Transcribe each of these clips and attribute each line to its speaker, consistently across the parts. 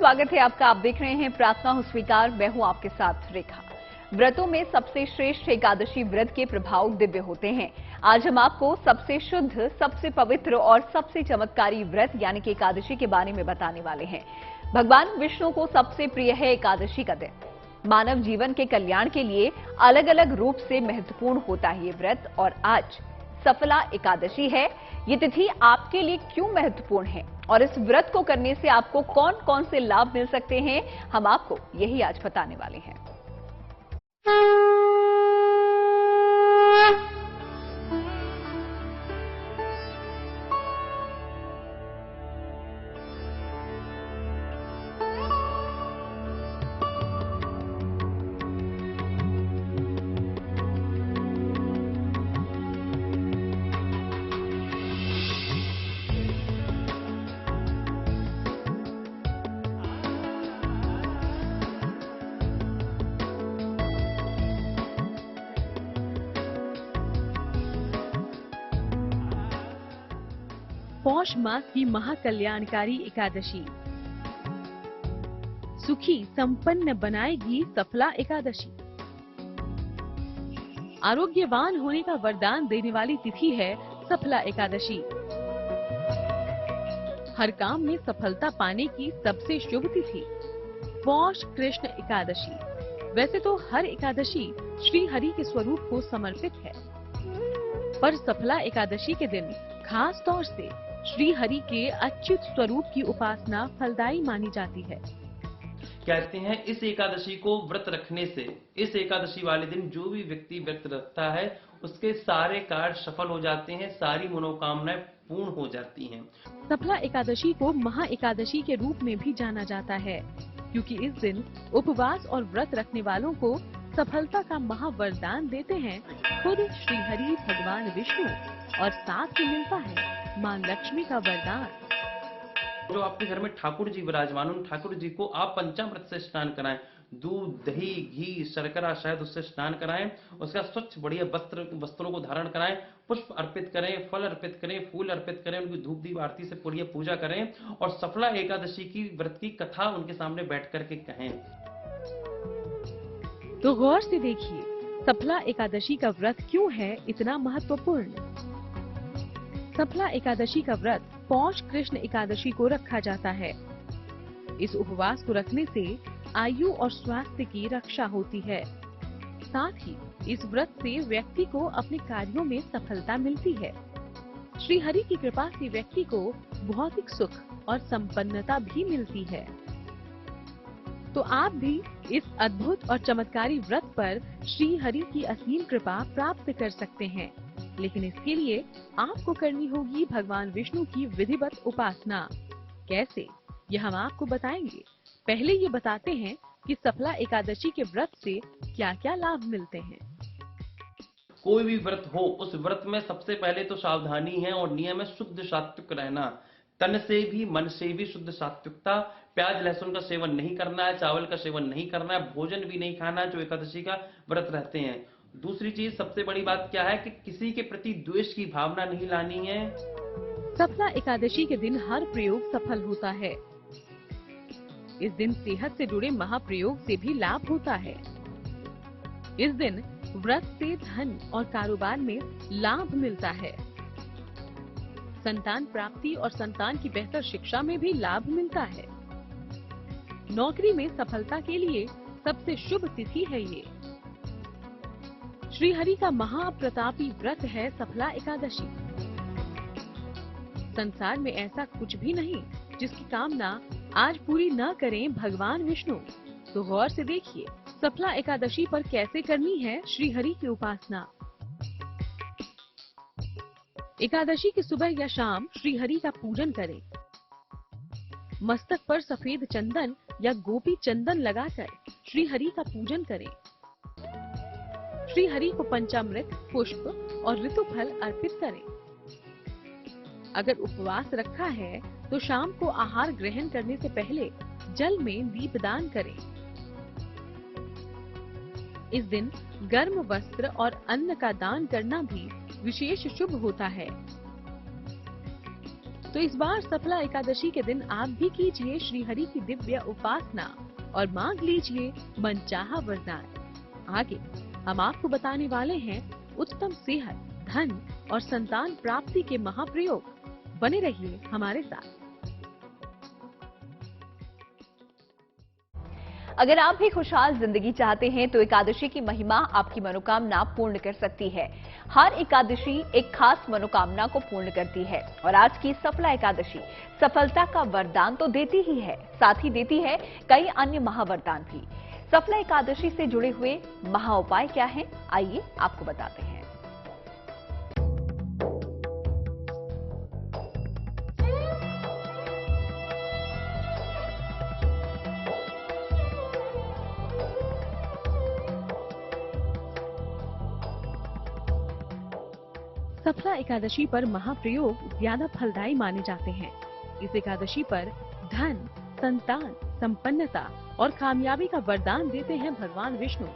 Speaker 1: स्वागत है आपका। आप देख रहे हैं प्रार्थना हो स्वीकार। मैं हूं आपके साथ रेखा। व्रतों में सबसे श्रेष्ठ एकादशी व्रत के प्रभाव दिव्य होते हैं। आज हम आपको सबसे शुद्ध, सबसे पवित्र और सबसे चमत्कारी व्रत यानी कि एकादशी के बारे में बताने वाले हैं। भगवान विष्णु को सबसे प्रिय है एकादशी का दिन। मानव जीवन के कल्याण के लिए अलग अलग रूप से महत्वपूर्ण होता है ये व्रत। और आज सफला एकादशी है। ये तिथि आपके लिए क्यों महत्वपूर्ण है और इस व्रत को करने से आपको कौन कौन से लाभ मिल सकते हैं, हम आपको यही आज बताने वाले हैं।
Speaker 2: पौष मास की महाकल्याणकारी एकादशी सुखी संपन्न बनाएगी सफला एकादशी। आरोग्यवान होने का वरदान देने वाली तिथि है सफला एकादशी। हर काम में सफलता पाने की सबसे शुभ तिथि पौष कृष्ण एकादशी। वैसे तो हर एकादशी श्री हरि के स्वरूप को समर्पित है, पर सफला एकादशी के दिन खास तौर से श्री हरि के अच्युत स्वरूप की उपासना फलदायी मानी जाती है।
Speaker 3: कहते हैं इस एकादशी को व्रत रखने से, इस एकादशी वाले दिन जो भी व्यक्ति व्रत रखता है उसके सारे कार्य सफल हो जाते हैं, सारी मनोकामनाएं पूर्ण हो जाती हैं।
Speaker 2: सफला एकादशी को महा एकादशी के रूप में भी जाना जाता है, क्योंकि इस दिन उपवास और व्रत रखने वालों को सफलता का महावरदान देते हैं खुद श्री हरि भगवान विष्णु, और साथ ही मिलता है मां लक्ष्मी का वरदान।
Speaker 3: जो आपके घर में ठाकुर जी विराजमान, उन ठाकुर जी को आप पंचामृत से स्नान कराएं। दूध, दही, घी, शर्करा, शहद उससे स्नान कराएं। उसका स्वच्छ बढ़िया वस्त्रों को धारण कराएं, पुष्प अर्पित करें, फल अर्पित करें, फूल अर्पित करें, उनकी धूप दीप आरती से पूरी पूजा करें और सफला एकादशी की व्रत की कथा उनके सामने बैठ करके कहें।
Speaker 2: तो गौर से देखिए, सफला एकादशी का व्रत क्यों है इतना महत्वपूर्ण। सफला एकादशी का व्रत पौष कृष्ण एकादशी को रखा जाता है। इस उपवास को रखने से आयु और स्वास्थ्य की रक्षा होती है। साथ ही इस व्रत से व्यक्ति को अपने कार्यों में सफलता मिलती है। श्री हरि की कृपा से व्यक्ति को भौतिक सुख और संपन्नता भी मिलती है। तो आप भी इस अद्भुत और चमत्कारी व्रत पर श्री हरि की असीम कृपा प्राप्त कर सकते हैं, लेकिन इसके लिए आपको करनी होगी भगवान विष्णु की विधिवत उपासना। कैसे, यह हम आपको बताएंगे। पहले ये बताते हैं कि सफला एकादशी के व्रत से क्या क्या लाभ मिलते हैं।
Speaker 3: कोई भी व्रत हो, उस व्रत में सबसे पहले तो सावधानी है और नियम है शुद्ध सात्विक रहना। तन से भी मन से भी शुद्ध सात्विकता। प्याज लहसुन का सेवन नहीं करना है, चावल का सेवन नहीं करना है, भोजन भी नहीं खाना है जो एकादशी का व्रत रहते हैं। दूसरी चीज, सबसे बड़ी बात क्या है कि किसी के प्रति द्वेष की भावना नहीं लानी है।
Speaker 2: सफला एकादशी के दिन हर प्रयोग सफल होता है। इस दिन सेहत से जुड़े महाप्रयोग से भी लाभ होता है। इस दिन व्रत से धन और कारोबार में लाभ मिलता है। संतान प्राप्ति और संतान की बेहतर शिक्षा में भी लाभ मिलता है। नौकरी में सफलता के लिए सबसे शुभ तिथि है ये। श्री हरि का महाप्रतापी व्रत है सफला एकादशी। संसार में ऐसा कुछ भी नहीं जिसकी कामना आज पूरी न करें भगवान विष्णु। तो गौर से देखिए, सफला एकादशी पर कैसे करनी है श्री हरि की उपासना। एकादशी की सुबह या शाम श्री हरि का पूजन करें। मस्तक पर सफेद चंदन या गोपी चंदन लगाकर श्री हरि का पूजन करें। श्री हरि को पंचामृत, पुष्प और ऋतुफल अर्पित करें। अगर उपवास रखा है तो शाम को आहार ग्रहण करने से पहले जल में दीपदान करें। इस दिन गर्म वस्त्र और अन्न का दान करना भी विशेष शुभ होता है। तो इस बार सफला एकादशी के दिन आप भी कीजिए श्री हरि की दिव्य उपासना और मांग लीजिए मनचाहा वरदान। आगे हम आपको बताने वाले हैं उत्तम सेहत, धन और संतान प्राप्ति के महाप्रयोग। बने रहिए हमारे साथ।
Speaker 1: अगर आप भी खुशहाल जिंदगी चाहते हैं तो एकादशी की महिमा आपकी मनोकामना पूर्ण कर सकती है। हर एकादशी एक खास मनोकामना को पूर्ण करती है और आज की सफला एकादशी सफलता का वरदान तो देती ही है, साथ ही देती है कई अन्य महावरदान भी। सफला एकादशी से जुड़े हुए महा उपाय क्या हैं, आइए आपको बताते हैं।
Speaker 2: सफला एकादशी पर महाप्रयोग ज्यादा फलदायी माने जाते हैं। इस एकादशी पर धन, संतान, संपन्नता और कामयाबी का वरदान देते हैं भगवान विष्णु।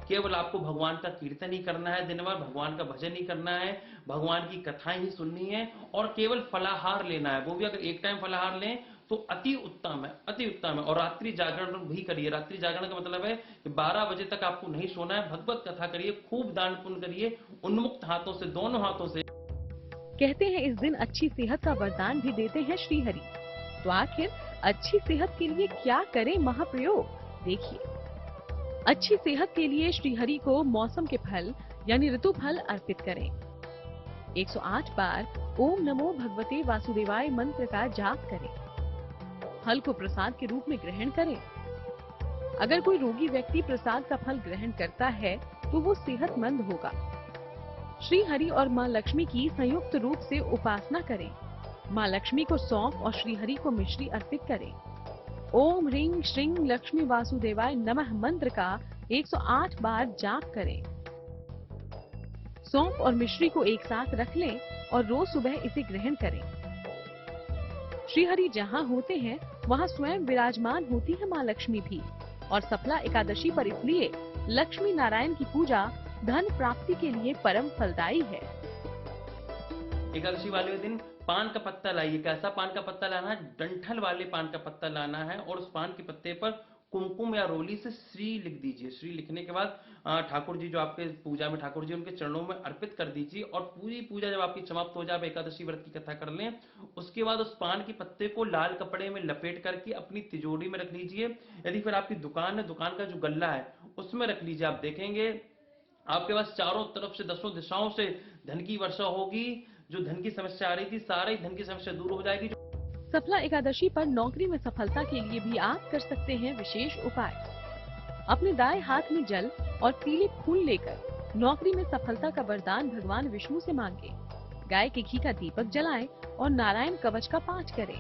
Speaker 3: केवल आपको भगवान का कीर्तन ही करना है, दिन भर भगवान का भजन ही करना है, भगवान की कथाएं ही सुननी है और केवल फलाहार लेना है। वो भी अगर एक टाइम फलाहार लें तो अति उत्तम है, अति उत्तम है। और रात्रि जागरण भी करिए। रात्रि जागरण का मतलब है कि 12 बजे तक आपको नहीं सोना है, भगवत कथा करिए, खूब दान पुण्य करिए, उन्मुक्त हाथों से, दोनों हाथों से।
Speaker 2: कहते हैं इस दिन अच्छी सेहत का वरदान भी देते हैं श्री हरि। तो आखिर अच्छी सेहत के लिए क्या करें महाप्रयोग, देखिए। अच्छी सेहत के लिए श्री हरि को मौसम के फल यानी ऋतु फल अर्पित करें। 108 बार ओम नमो भगवते वासुदेवाय मंत्र का जाप करें। फल को प्रसाद के रूप में ग्रहण करें। अगर कोई रोगी व्यक्ति प्रसाद का फल ग्रहण करता है तो वो सेहतमंद होगा। श्री हरि और माँ लक्ष्मी की संयुक्त रूप से उपासना करें। माँ लक्ष्मी को सौंफ और श्री हरि को मिश्री अर्पित करें। ओम ह्रीं श्रीं लक्ष्मी वासुदेवाय नमः मंत्र का 108 बार जाप करें। सौंफ और मिश्री को एक साथ रख लें और रोज सुबह इसे ग्रहण करें। श्री हरि जहाँ होते हैं वहाँ स्वयं विराजमान होती है माँ लक्ष्मी भी। और सफला एकादशी पर इसलिए लक्ष्मी नारायण की पूजा धन प्राप्ति के लिए परम फलदायी है।
Speaker 3: एकादशी वाले दिन पान का पत्ता लाइए। कैसा पान का पत्ता लाना है? डंठल वाले पान का पत्ता लाना है और उस पान के पत्ते पर कुमकुम या रोली से श्री लिख दीजिए। श्री लिखने के बाद ठाकुर जी जो आपके पूजा में ठाकुर जी उनके चरणों में अर्पित कर दीजिए और पूरी पूजा जब आपकी समाप्त हो जाए, एकादशी व्रत की कथा कर लें, उसके बाद उस पान के पत्ते को लाल कपड़े में लपेट करके अपनी तिजोरी में रख लीजिए। यदि फिर आपकी दुकान है, दुकान का जो गल्ला है उसमें रख लीजिए। आप देखेंगे आपके पास चारों तरफ से, 10 दिशाओं से धन की वर्षा होगी। जो धन की समस्या आ रही थी, सारी धन की समस्या दूर हो जाएगी।
Speaker 2: सफला एकादशी पर नौकरी में सफलता के लिए भी आप कर सकते हैं विशेष उपाय। अपने दाएं हाथ में जल और पीले फूल लेकर नौकरी में सफलता का वरदान भगवान विष्णु से मांगे। गाय के घी का दीपक जलाएं और नारायण कवच का पाठ करें।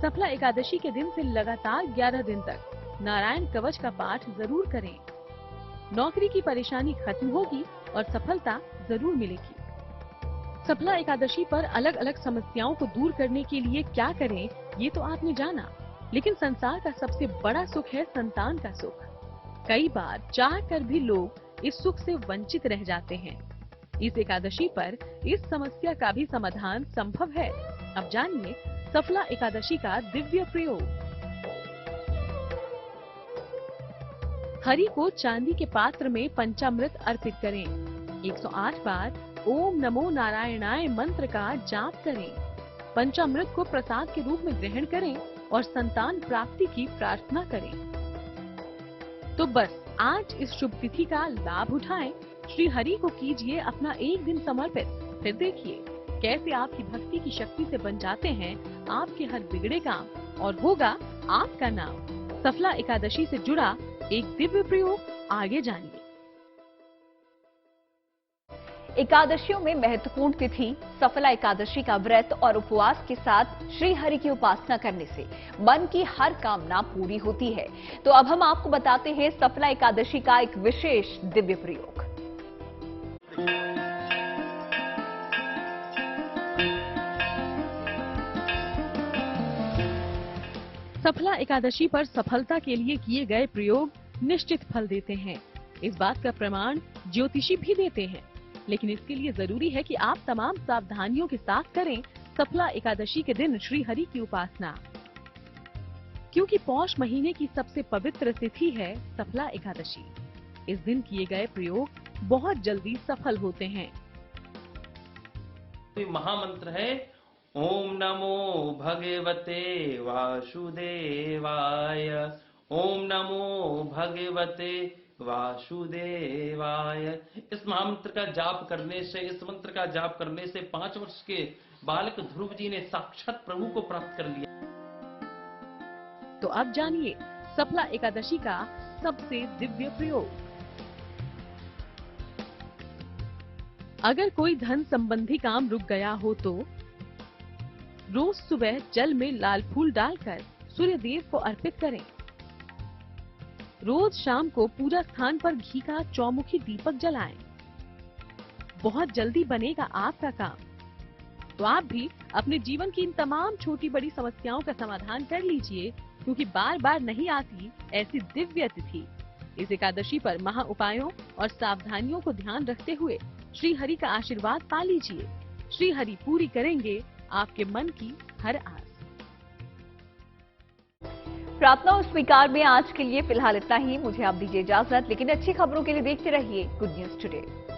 Speaker 2: सफला एकादशी के दिन से लगातार 11 दिन तक नारायण कवच का पाठ जरूर करें। नौकरी की परेशानी खत्म होगी और सफलता जरूर मिलेगी। सफला एकादशी पर अलग अलग समस्याओं को दूर करने के लिए क्या करें, ये तो आपने जाना, लेकिन संसार का सबसे बड़ा सुख है संतान का सुख। कई बार चाहकर भी लोग इस सुख से वंचित रह जाते हैं। इस एकादशी पर इस समस्या का भी समाधान संभव है। अब जानिए सफला एकादशी का दिव्य प्रयोग। हरि को चांदी के पात्र में पंचामृत अर्पित करें। 108 बार ओम नमो नारायणाय मंत्र का जाप करें। पंचामृत को प्रसाद के रूप में ग्रहण करें और संतान प्राप्ति की प्रार्थना करें। तो बस आज इस शुभ तिथि का लाभ उठाएं। श्री हरि को कीजिए अपना एक दिन समर्पित। फिर देखिए कैसे आपकी भक्ति की शक्ति से बन जाते हैं आपके हर बिगड़े काम और होगा आपका नाम। सफला एकादशी से जुड़ा एक दिव्य प्रयोग आगे जानिए।
Speaker 1: एकादशियों में महत्वपूर्ण तिथि सफला एकादशी का व्रत और उपवास के साथ श्री हरि की उपासना करने से मन की हर कामना पूरी होती है। तो अब हम आपको बताते हैं सफला एकादशी का एक विशेष दिव्य प्रयोग।
Speaker 2: सफला एकादशी पर सफलता के लिए किए गए प्रयोग निश्चित फल देते हैं। इस बात का प्रमाण ज्योतिषी भी देते हैं, लेकिन इसके लिए जरूरी है कि आप तमाम सावधानियों के साथ करें, सफला एकादशी के दिन श्री हरि की उपासना। क्योंकि पौष महीने की सबसे पवित्र तिथि है सफला एकादशी, इस दिन किए गए प्रयोग बहुत जल्दी सफल होते हैं।
Speaker 3: महामंत्र है ओम नमो भगवते वासुदेवाय, ओम नमो भगवते वासुदेवाय। इस महामंत्र का जाप करने से, इस मंत्र का जाप करने से 5 वर्ष के बालक ध्रुव जी ने साक्षात प्रभु को प्राप्त कर लिया।
Speaker 2: तो अब जानिए सफला एकादशी का सबसे दिव्य प्रयोग। अगर कोई धन संबंधी काम रुक गया हो तो रोज सुबह जल में लाल फूल डालकर सूर्य देव को अर्पित करें। रोज शाम को पूजा स्थान पर घी का चौमुखी दीपक जलाएं। बहुत जल्दी बनेगा आपका काम। तो आप भी अपने जीवन की इन तमाम छोटी बड़ी समस्याओं का समाधान कर लीजिए, क्योंकि बार बार नहीं आती ऐसी दिव्य तिथि। इस एकादशी पर महा उपायों और सावधानियों को ध्यान रखते हुए श्री हरि का आशीर्वाद पा लीजिए। श्री हरि पूरी करेंगे आपके मन की हर आस।
Speaker 1: प्रार्थना और स्वीकार में आज के लिए फिलहाल इतना ही। मुझे आप दीजिए इजाजत, लेकिन अच्छी खबरों के लिए देखते रहिए गुड न्यूज टुडे।